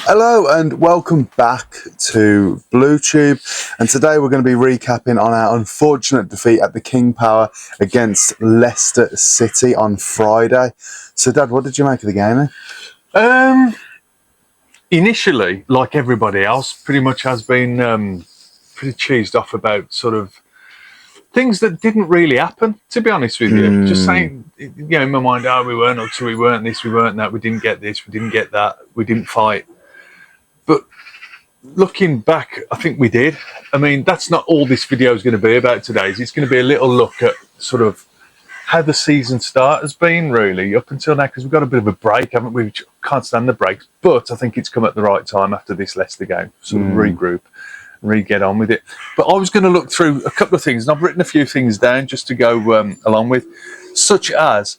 Hello and welcome back to BlueTube, and today we're going to be recapping on our unfortunate defeat at the King Power against Leicester City on Friday. So Dad, what did you make of the game? Initially, like everybody else, pretty much has been pretty cheesed off about sort of things that didn't really happen, to be honest with you. Just saying, in my mind, we weren't up to, we weren't this, we weren't that, we didn't get this, we didn't get that, we didn't fight. But looking back, I think we did. I mean, that's not all this video is going to be about today. It's going to be a little look at sort of how the season start has been, really, up until now, because we've got a bit of a break, haven't we? We can't stand the breaks, but I think it's come at the right time after this Leicester game, sort of regroup, get on with it. But I was going to look through a couple of things, and I've written a few things down just to go along with, such as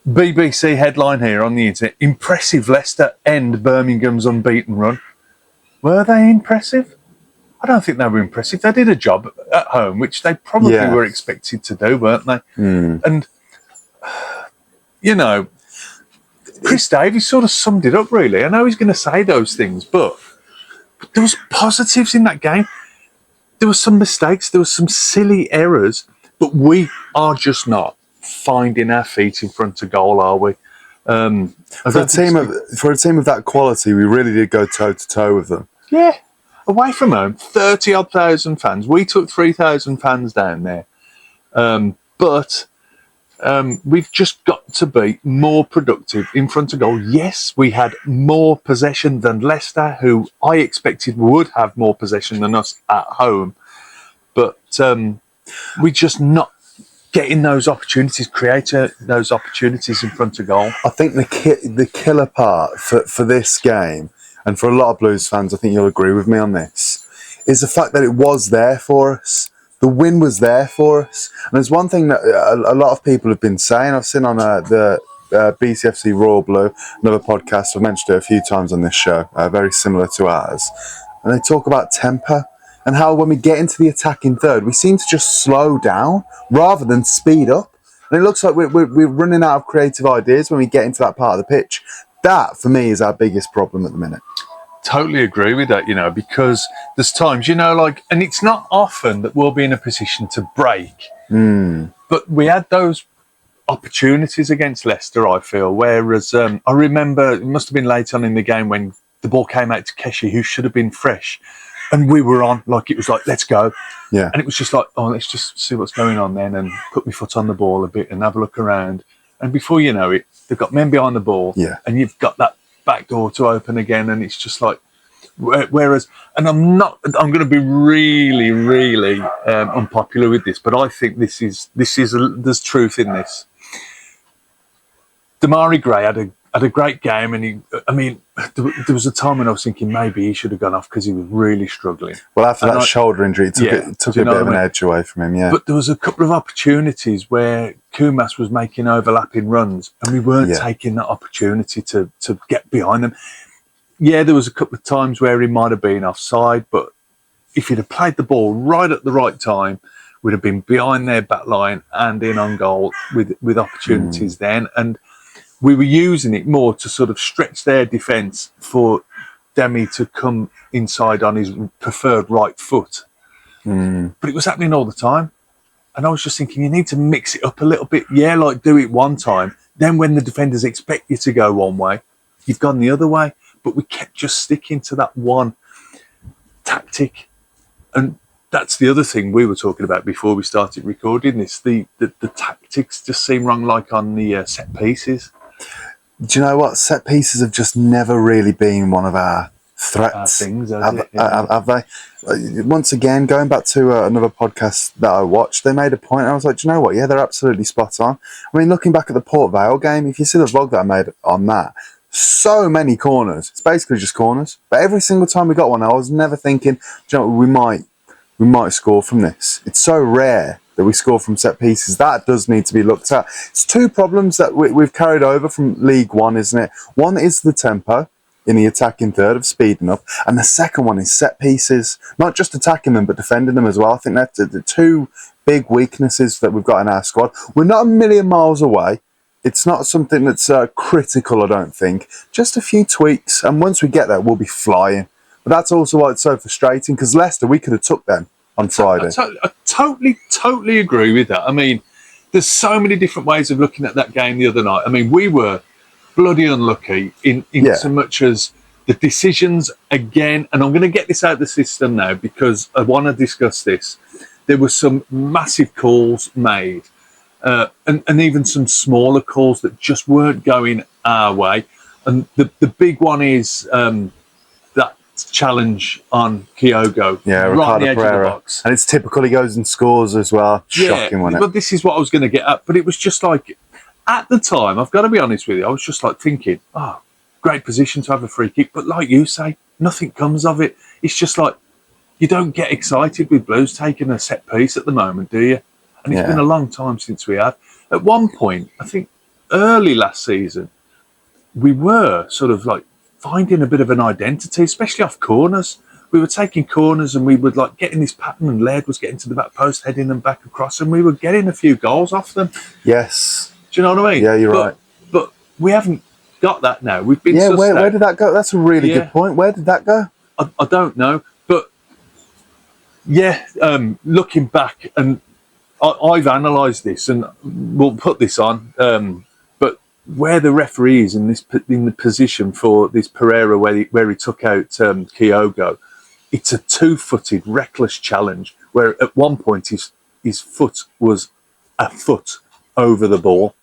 BBC headline here on the internet: impressive Leicester end Birmingham's unbeaten run. Were they impressive? I don't think they were impressive. They did a job at home, which they probably were expected to do, weren't they? And, Chris Davies sort of summed it up, really. I know he's going to say those things, but there was positives in that game. There were some mistakes. There were some silly errors, but we are just not finding our feet in front of goal, are we? For a team of that quality, we really did go toe-to-toe with them. Yeah. Away from home, 30-odd thousand fans. We took 3,000 fans down there. But we've just got to be more productive in front of goal. Yes, we had more possession than Leicester, who I expected would have more possession than us at home. But we're just not getting those opportunities, creating those opportunities in front of goal. I think the killer part for this game, and for a lot of Blues fans, I think you'll agree with me on this, is the fact that it was there for us. The win was there for us. And there's one thing that a lot of people have been saying. I've seen on the BCFC Royal Blue, another podcast, I've mentioned it a few times on this show, very similar to ours. And they talk about tempo and how when we get into the attacking third, we seem to just slow down rather than speed up. And it looks like we're running out of creative ideas when we get into that part of the pitch. That, for me, is our biggest problem at the minute. Totally agree with that, because there's times, and it's not often that we'll be in a position to break. But we had those opportunities against Leicester, I feel, whereas I remember it must have been late on in the game when the ball came out to Keshi, who should have been fresh, and we were on, it was like, let's go. Yeah. And it was just like, let's just see what's going on then and put my foot on the ball a bit and have a look around. And before you know it, they've got men behind the ball, and you've got that back door to open again, and it's just like, whereas, and I'm going to be really, really unpopular with this, but I think there's truth in this. Damari Gray had a great game, and there was a time when I was thinking maybe he should have gone off because he was really struggling. Well, after that shoulder injury, it took a bit of an edge away from him, But there was a couple of opportunities where Kumas was making overlapping runs, and we weren't taking that opportunity to get behind them. Yeah, there was a couple of times where he might have been offside, but if he'd have played the ball right at the right time, we'd have been behind their back line and in on goal with opportunities then. And we were using it more to sort of stretch their defence for Demi to come inside on his preferred right foot. But it was happening all the time. And I was just thinking, you need to mix it up a little bit. Yeah, do it one time. Then when the defenders expect you to go one way, you've gone the other way. But we kept just sticking to that one tactic. And that's the other thing we were talking about before we started recording this. The tactics just seem wrong, like on the set pieces. Do you know what? Set pieces have just never really been one of our threats. Have they? Once again, going back to another podcast that I watched, they made a point, and I was like, do you know what? Yeah, they're absolutely spot on. I mean, looking back at the Port Vale game, if you see the vlog that I made on that, so many corners. It's basically just corners. But every single time we got one, I was never thinking, do you know what, we might score from this. It's so rare that we score from set pieces. That does need to be looked at. It's two problems that we've carried over from League One, isn't it? One is the tempo in the attacking third of speeding up, and the second one is set pieces. Not just attacking them, but defending them as well. I think that's the two big weaknesses that we've got in our squad. We're not a million miles away It's not something that's critical, I don't think. Just a few tweaks, and once we get there, we'll be flying. But that's also why it's so frustrating, because Leicester, we could have took them on Friday. I totally agree with that. I mean, there's so many different ways of looking at that game the other night. I mean, we were bloody unlucky in so much as the decisions again, and I'm going to get this out of the system now because I want to discuss this. There were some massive calls made. And even some smaller calls that just weren't going our way. And the big one is that challenge on Kyogo. Yeah, right Ricardo on the edge Pereira. of the box. And it's typical, he goes and scores as well. Shocking, wasn't it? But this is what I was going to get at. But it was just like, at the time, I've got to be honest with you, I was just like thinking, oh, great position to have a free kick. But like you say, nothing comes of it. It's just like, you don't get excited with Blues taking a set piece at the moment, do you? And it's been a long time since we have. At one point, I think early last season, we were sort of like finding a bit of an identity, especially off corners. We were taking corners and we would like get in this pattern, and Laird was getting to the back post, heading them back across, and we were getting a few goals off them. Yes. Do you know what I mean? Yeah, you're right. But we haven't got that now. We've been where did that go? That's a really good point. Where did that go? I don't know. But looking back, and I've analysed this, and we'll put this on. But where the referee is in the position for this Pereira, where he took out Kyogo, it's a two-footed reckless challenge. Where at one point his foot was a foot over the ball,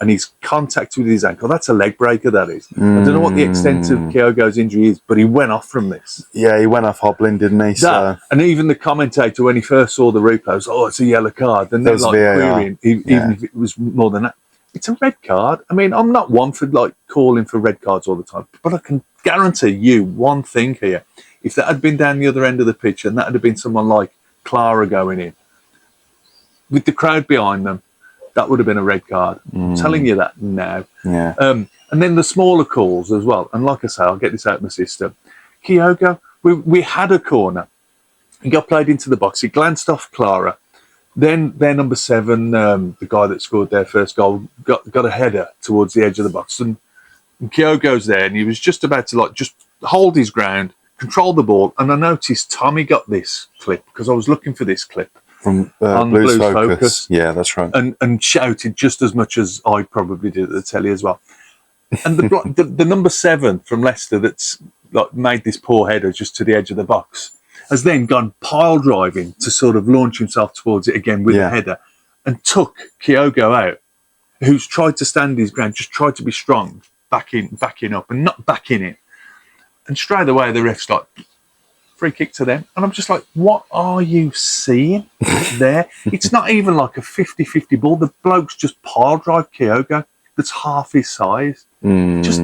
and he's contacted with his ankle. That's a leg breaker, that is. I don't know what the extent of Kyogo's injury is, but he went off from this. Yeah, he went off hobbling, didn't he? And even the commentator, when he first saw the replay, was, oh, it's a yellow card. And they're like querying, even if it was more than that. It's a red card. I mean, I'm not one for like calling for red cards all the time, but I can guarantee you one thing here. If that had been down the other end of the pitch and that had been someone like Clara going in, with the crowd behind them, that would have been a red card. I'm telling you that now. Yeah. And then the smaller calls as well. And like I say, I'll get this out of my system. Kyogo, we had a corner. He got played into the box. He glanced off Clara. Then their number 7, the guy that scored their first goal, got a header towards the edge of the box. And Kyogo's there, and he was just about to just hold his ground, control the ball. And I noticed Tommy got this clip, because I was looking for this clip. From on Blues Focus. Yeah, that's right. And shouted just as much as I probably did at the telly as well. And the number 7 from Leicester that's like made this poor header just to the edge of the box has then gone pile driving to sort of launch himself towards it again with a header, and took Kyogo out, who's tried to stand his ground, just tried to be strong, backing up and not backing it. And straight away the ref's like, free kick to them. And I'm just like, what are you seeing there? It's not even like a 50-50 ball. The bloke's just pile drive Kyogo that's half his size. Just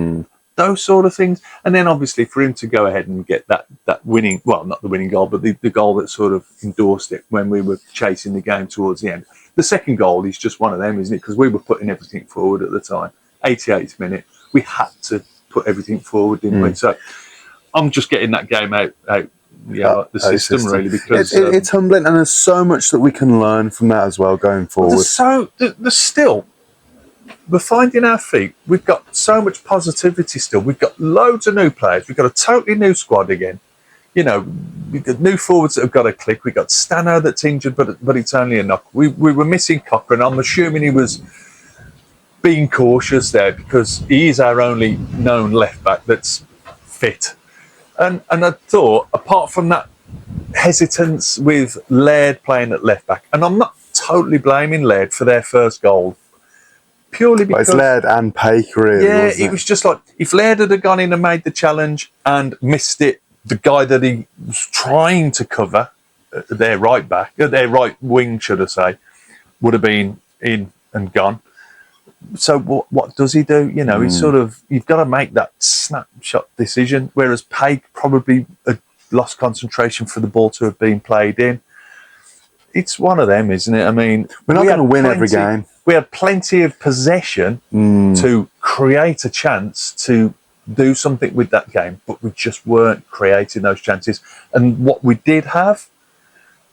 those sort of things. And then obviously for him to go ahead and get that winning, well, not the winning goal, but the goal that sort of endorsed it when we were chasing the game towards the end. The second goal is just one of them, isn't it? Because we were putting everything forward at the time. 88th minute, we had to put everything forward, didn't we? So I'm just getting that game out the system, really, because it's humbling, and there's so much that we can learn from that as well going forward. There's still, we're finding our feet. We've got so much positivity still. We've got loads of new players. We've got a totally new squad again. You know, we've got new forwards that have got a click. We've got Stano that's injured, but it's only a knock. We were missing Cochrane. I'm assuming he was being cautious there because he is our only known left back that's fit. And I thought, apart from that hesitance with Laird playing at left back, and I'm not totally blaming Laird for their first goal, purely because it's Laird and Paik, really. Yeah, wasn't it? It was just like, if Laird had gone in and made the challenge and missed it, the guy that he was trying to cover, their right wing, should I say, would have been in and gone. So what does he do? You know, he's sort of, you've got to make that snapshot decision, whereas Paik probably had lost concentration for the ball to have been played in. It's one of them, isn't it? I mean, we're not going to win every game. We had plenty of possession to create a chance to do something with that game, but we just weren't creating those chances. And what we did have,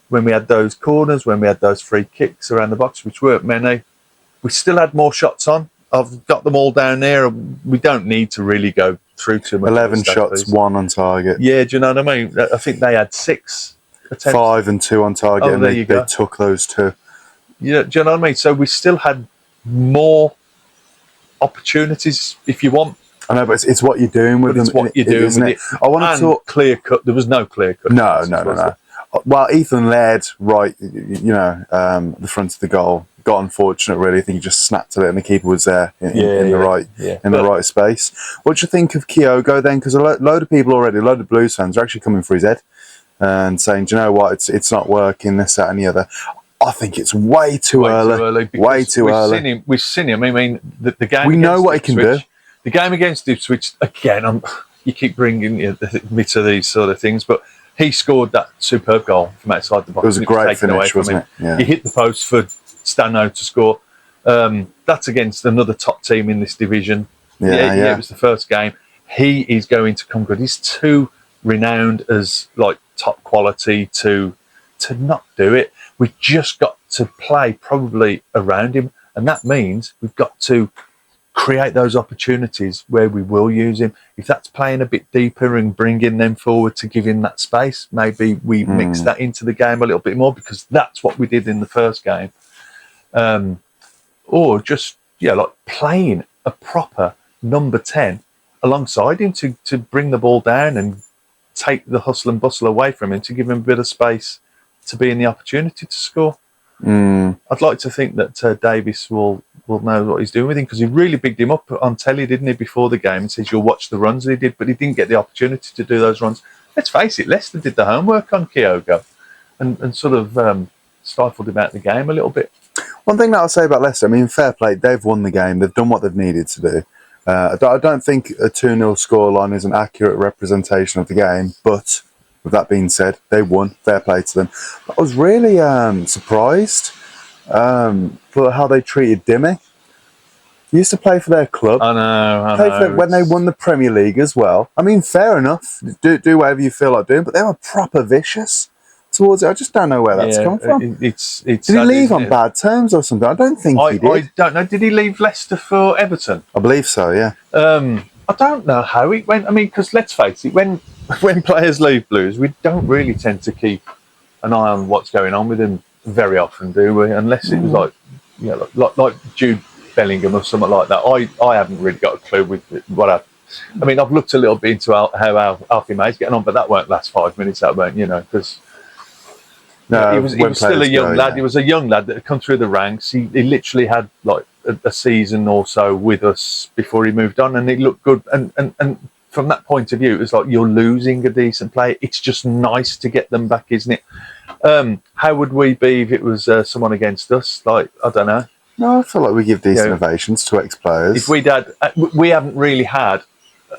when we had those corners, when we had those free kicks around the box, which weren't many, we still had more shots on. I've got them all down there. We don't need to really go through too much. 11 shots, 1 on target. Yeah, do you know what I mean? I think they had 6 attempts. 5 and 2 on target, and they took those 2. Yeah, do you know what I mean? So we still had more opportunities, if you want. I know, but it's what you're doing with them. It's what you're doing with it. I want to talk clear cut. There was no clear cut. No. Well, Ethan led right, the front of the goal. Got unfortunate, really. I think he just snapped at it, and the keeper was there in the right space. What do you think of Kyogo then? Because a load of people already, a load of Blues fans are actually coming for his head and saying, "Do you know what? It's not working. This, that, and the other." I think it's way too early. Way too early. We've seen him. I mean, the game. We know what he can do. The game against Ipswich, again, you keep bringing me to these sort of things, but he scored that superb goal from outside the box. It was a great finish, wasn't it? Yeah. He hit the post for Stano to score. That's against another top team in this division. Yeah, it was the first game. He is going to come good. He's too renowned as like top quality to not do it. We've just got to play probably around him, and that means we've got to create those opportunities where we will use him. If that's playing a bit deeper and bringing them forward to give him that space, maybe we mix that into the game a little bit more, because that's what we did in the first game. Or just like playing a proper number 10 alongside him to bring the ball down and take the hustle and bustle away from him, to give him a bit of space to be in the opportunity to score. I'd like to think that Davis will know what he's doing with him, because he really bigged him up on telly, didn't he, before the game, and says you'll watch the runs that he did, but he didn't get the opportunity to do those runs. Let's face it, Leicester did the homework on Kyogo and sort of stifled him out of the game a little bit. One thing that I'll say about Leicester, I mean, fair play, they've won the game, they've done what they've needed to do. I don't think a 2-0 scoreline is an accurate representation of the game, but with that being said, they won. Fair play to them. But I was really surprised for how they treated Dimmy. He used to play for their club. I know. When they won the Premier League as well. I mean, fair enough. Do whatever you feel like doing, but they were proper vicious towards it. I just don't know where that's come from. Did he leave on bad terms or something? I don't think he did. I don't know. Did he leave Leicester for Everton? I believe so, yeah. I don't know how it went. I mean, because let's face it, when players leave Blues, we don't really tend to keep an eye on what's going on with them very often, do we? Unless it was like Jude Bellingham or something like that. I haven't really got a clue with what I mean, I've looked a little bit into how Alfie May's getting on, but that won't last 5 minutes, that won't, because he was still a young lad. Yeah. He was a young lad that had come through the ranks. He literally had like a season or so with us before he moved on, and he looked good. And from that point of view, it was like you're losing a decent player. It's just nice to get them back, isn't it? How would we be if it was someone against us? Like, I don't know. No, I feel like we give decent ovations to ex-players. If we haven't really had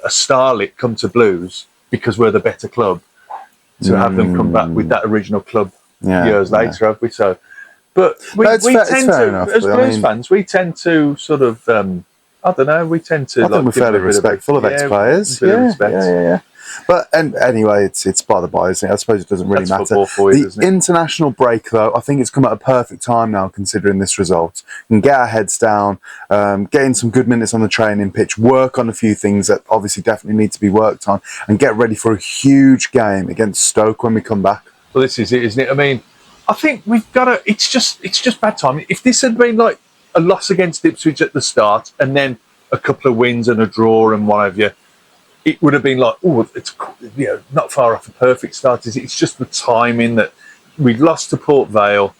a starlet come to Blues because we're the better club, to have them come back with that original club years later, have we? So, but we tend to, as Blues fans, we tend to sort of, I don't know, we tend to. I think we're fairly respectful of ex-players. Yeah. But anyway, it's by the by, isn't it? I suppose it doesn't really matter. The international break, though, I think it's come at a perfect time now, considering this result. We can get our heads down, getting some good minutes on the training pitch, work on a few things that obviously definitely need to be worked on, and get ready for a huge game against Stoke when we come back. Well, this is it, isn't it? I mean, I think we've got to. It's just bad timing. If this had been like a loss against Ipswich at the start, and then a couple of wins and a draw and what have you, it would have been like, oh, it's not far off a perfect start. It's just the timing that we lost to Port Vale.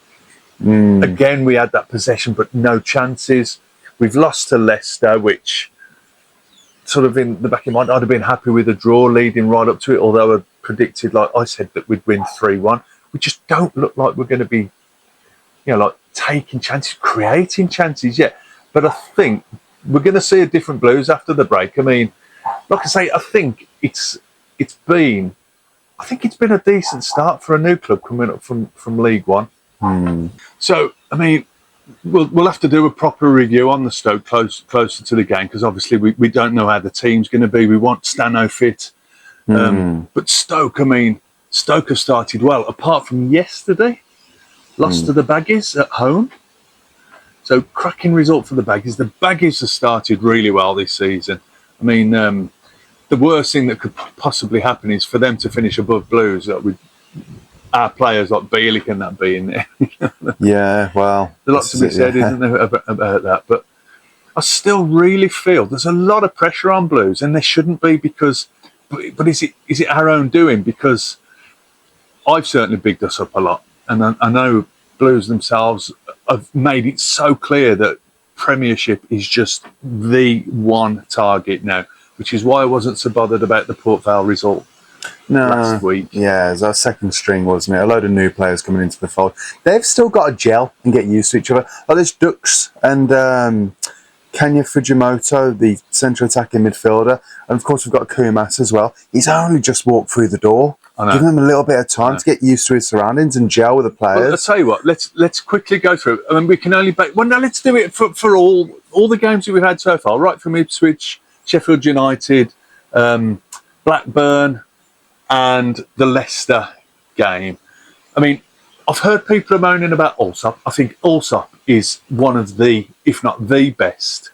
Again, we had that possession, but no chances. We've lost to Leicester, which sort of in the back of my mind, I'd have been happy with a draw leading right up to it, although I predicted, like I said, that we'd win 3-1. We just don't look like we're going to be, like taking chances, creating chances yet. But I think we're going to see a different Blues after the break. I mean, like I say, I think it's been a decent start for a new club coming up from League One. So, I mean, we'll have to do a proper review on the Stoke closer to the game, because obviously we don't know how the team's going to be. We want Stano fit. But Stoke, I mean, Stoke have started well, apart from yesterday. Lost to the Baggies at home. So cracking result for the Baggies. The Baggies have started really well this season. I mean, the worst thing that could possibly happen is for them to finish above Blues with our players like Bielik and that being there. Yeah, well, There's a lot to be said, isn't there, about that? But I still really feel there's a lot of pressure on Blues, and there shouldn't be, because. But is it our own doing? Because I've certainly bigged us up a lot, and I know Blues themselves have made it so clear that Premiership is just the one target now, which is why I wasn't so bothered about the Port Vale result last week. Yeah, it was our second string, wasn't it? A load of new players coming into the fold. They've still got to gel and get used to each other. Like there's Dux and Kenya Fujimoto, the central attacking midfielder, and of course we've got Kumas as well. He's only just walked through the door. Give him a little bit of time to get used to his surroundings and gel with the players. Well, I'll tell you what, let's quickly go through. I mean, we can only let's do it for all the games that we've had so far, right from Ipswich, Sheffield United, Blackburn, and the Leicester game. I mean, I've heard people are moaning about Allsop. I think Allsop is one of the, if not the best,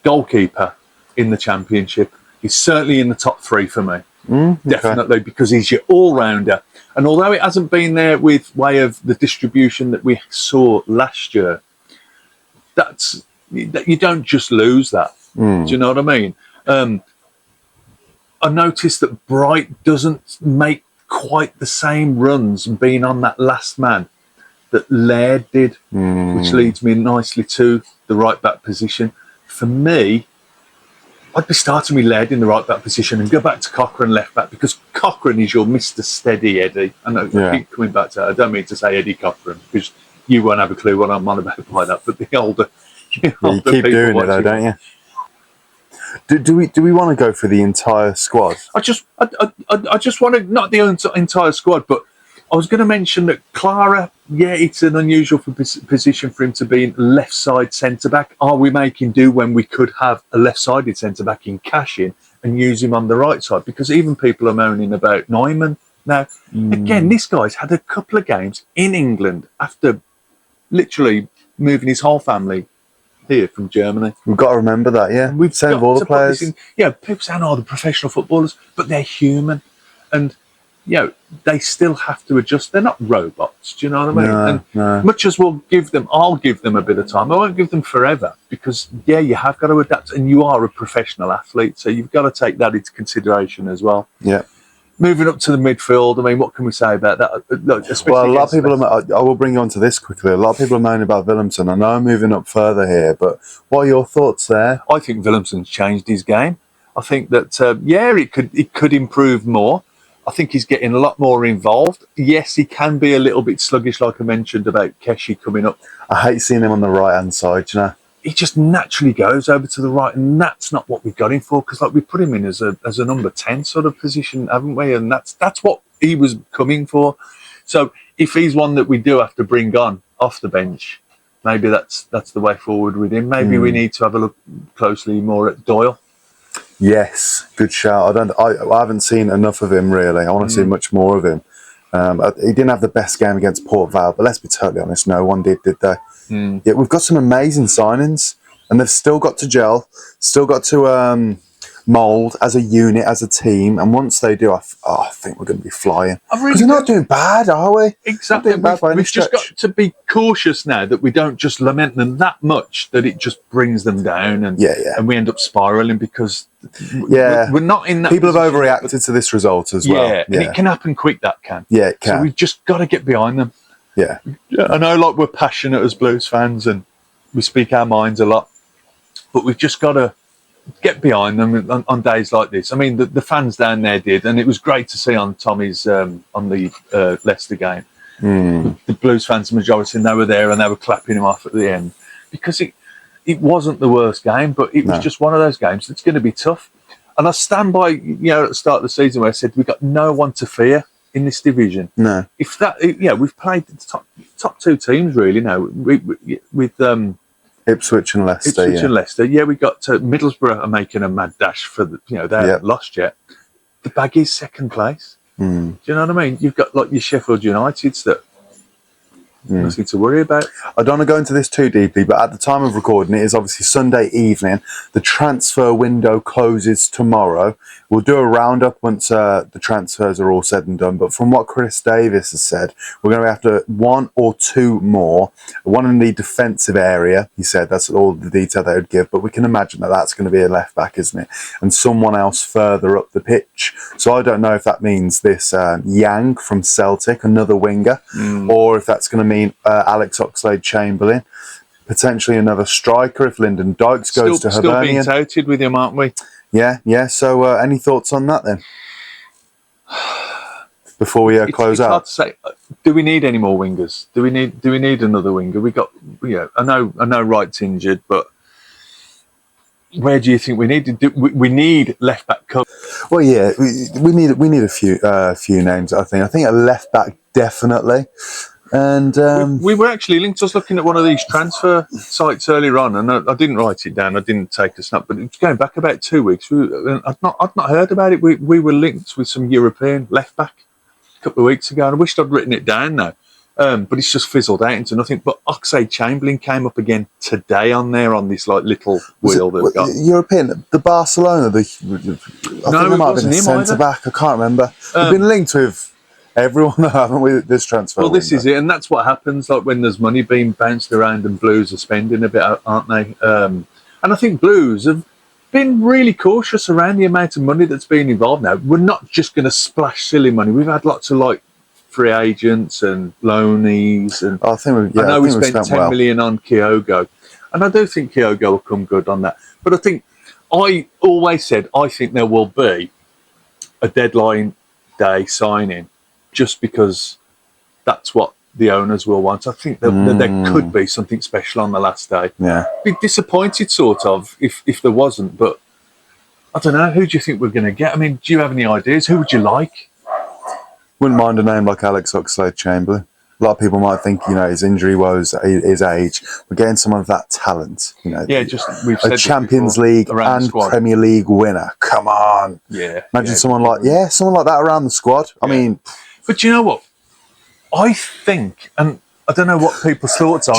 goalkeeper in the Championship. He's certainly in the top three for me. Definitely, because he's your all-rounder. And although it hasn't been there with way of the distribution that we saw last year, you don't just lose that. Do you know what I mean? I noticed that Bright doesn't make quite the same runs and being on that last man that Laird did, which leads me nicely to the right-back position. For me, I'd be starting with Laird in the right-back position and go back to Cochrane left-back, because Cochrane is your Mr. Steady Eddie. I know I keep coming back to that. I don't mean to say Eddie Cochrane, because you won't have a clue what I'm on about by that, but the older you keep doing it though, don't you? Do we want to go for the entire squad? I just want to, not the entire squad, but I was going to mention that Clara, it's an unusual position for him to be in left side centre back. Are we making do when we could have a left sided centre back in Cashin and use him on the right side? Because even people are moaning about Neumann now. Again, this guy's had a couple of games in England after literally moving his whole family here from Germany. We've got to remember that, yeah. We've same with all the players. People say, the professional footballers, but they're human. And, they still have to adjust. They're not robots, do you know what I mean? And much as I'll give them a bit of time, I won't give them forever, because, you have got to adapt, and you are a professional athlete, so you've got to take that into consideration as well. Yeah. Moving up to the midfield, I mean, what can we say about that? Well, a lot of people I will bring you on to this quickly. A lot of people are moaning about Willemsen. I know I'm moving up further here, but what are your thoughts there? I think Willemsen's changed his game. I think that, it could improve more. I think he's getting a lot more involved. Yes, he can be a little bit sluggish, like I mentioned about Keshi coming up. I hate seeing him on the right-hand side, He just naturally goes over to the right, and that's not what we got him for, because we put him in as a number 10 sort of position, haven't we? And that's what he was coming for. So if he's one that we do have to bring on off the bench, maybe that's the way forward with him. Maybe we need to have a look closely more at Doyle. Yes, good shout. I haven't seen enough of him, really. I want to see much more of him. He didn't have the best game against Port Vale, but let's be totally honest, no one did they? Yeah, we've got some amazing signings, and they've still got to gel, still got to mould as a unit, as a team. And once they do, I think we're going to be flying. Because we're not doing bad, are we? Exactly. We've just got to be cautious now that we don't just lament them that much that it just brings them down, and we end up spiralling, because we're not in that. People have overreacted to this result as well. Yeah, and it can happen quick. That can. Yeah, it can. So we've just got to get behind them. Yeah. I know, we're passionate as Blues fans, and we speak our minds a lot, but we've just got to get behind them on days like this. I mean, the fans down there did, and it was great to see on Tommy's on the Leicester game. The Blues fans, majority, and they were there and they were clapping him off at the end, because it wasn't the worst game, but it was just one of those games that's going to be tough. And I stand by, at the start of the season where I said we've got no one to fear in this division. No. If that, we've played the top two teams really now with Ipswich and Leicester. And Leicester. Yeah, we got Middlesbrough are making a mad dash for they haven't lost yet. The Baggies second place. Do you know what I mean? You've got your Sheffield Uniteds that Nothing to worry about. I don't want to go into this too deeply, but at the time of recording, it is obviously Sunday evening. The transfer window closes tomorrow. We'll do a roundup once the transfers are all said and done. But from what Chris Davis has said, we're going to be after 1 or 2 more. One in the defensive area, he said. That's all the detail they would give. But we can imagine that that's going to be a left back, isn't it? And someone else further up the pitch. So I don't know if that means this Yang from Celtic, another winger, or if that's going to mean Alex Oxlade-Chamberlain, potentially another striker if Lyndon Dykes goes to Hibernian. Still being touted with him, aren't we? Yeah. So any thoughts on that then? Before we close it's out, hard to say. Do we need any more wingers? Do we need another winger? We got, I know Wright's injured, but where do you think we need to do? We need left back cover. Well, yeah, we need a few names. I think a left back definitely. And we were actually linked. I was looking at one of these transfer sites earlier on, and I didn't write it down. I didn't take a snap, but it's going back about 2 weeks. I'd not heard about it. We were linked with some European left back a couple of weeks ago, and I wished I'd written it down now. But it's just fizzled out into nothing. But Oxlade-Chamberlain came up again today on this like little wheel they've got. European, the Barcelona. I think it might have been a centre back. I can't remember. We've been linked with everyone, haven't we, this transfer? Well, this is it, and that's what happens. Like when there's money being bounced around, and Blues are spending a bit, aren't they? And I think Blues have been really cautious around the amount of money that's being involved now. We're not just going to splash silly money. We've had lots of like free agents and loanees, and I know we spent 10 million on Kyogo, and I do think Kyogo will come good on that. But I always said I think there will be a deadline day signing, just because that's what the owners will want. I think that there could be something special on the last day. Yeah, be disappointed sort of if there wasn't, but I don't know. Who do you think we're going to get? I mean, do you have any ideas? Who would you like? Wouldn't mind a name like Alex Oxlade-Chamberlain. A lot of people might think, his injury woes, his age. We're getting some of that talent, Yeah, we've said a Champions League and Premier League winner. Come on. Yeah. Imagine someone like that around the squad. I mean, but you know what? I think, and I don't know what people's thoughts are.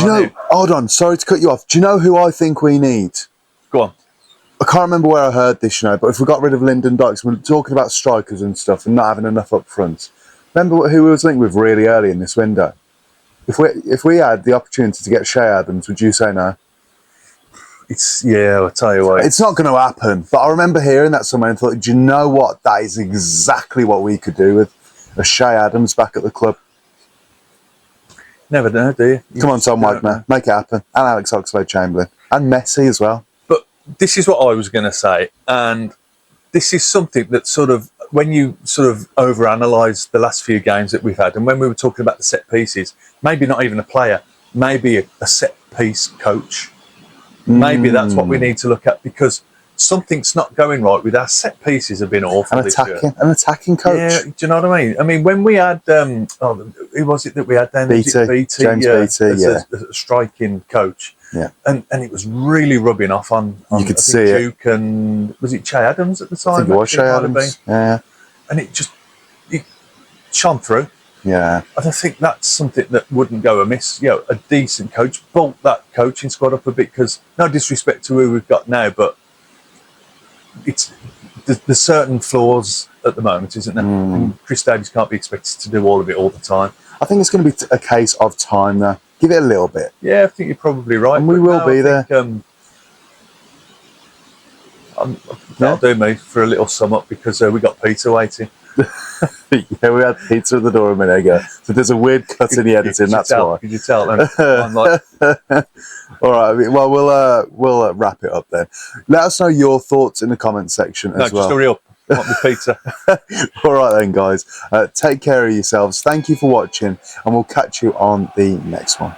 Hold on, sorry to cut you off. Do you know who I think we need? Go on. I can't remember where I heard this, but if we got rid of Lyndon Dykes, we're talking about strikers and stuff and not having enough up front. Remember who we was linked with really early in this window? If we had the opportunity to get Shea Adams, would you say no? I'll tell you what. It's not going to happen. But I remember hearing that somewhere and thought, do you know what? That is exactly what we could do with a Shea Adams back at the club. Never know, do you? Come on, Tom Wagner, make it happen. And Alex Oxlade-Chamberlain. And Messi as well. But this is what I was going to say. And this is something that sort of, when you sort of overanalyse the last few games that we've had, and when we were talking about the set pieces, maybe not even a player, maybe a set piece coach. Maybe that's what we need to look at, because something's not going right with our set pieces. Have been awful an attacking coach. Yeah, do you know what I mean? I mean, when we had who was it that we had then? BT, James BT, as a striking coach. Yeah, and it was really rubbing off on you could see Duke and was it Shea Adams at the time? I think it was Shea Adams. Yeah, and it shone through. Yeah, I don't think that's something that wouldn't go amiss. A decent coach, bulk that coaching squad up a bit, because no disrespect to who we've got now, but there's certain flaws at the moment, isn't there? And Chris Davis can't be expected to do all of it all the time. I think it's going to be a case of time, though. Give it a little bit. Yeah, I think you're probably right. And we will be there. That'll do me for a little sum up, because we got Peter waiting. Yeah, we had pizza at the door a minute ago. So there's a weird cut in the editing, that's why. Could you tell? I'm like... All right, well, we'll wrap it up then. Let us know your thoughts in the comment section as well. Just hurry up. I want the pizza. All right then, guys. Take care of yourselves. Thank you for watching, and we'll catch you on the next one.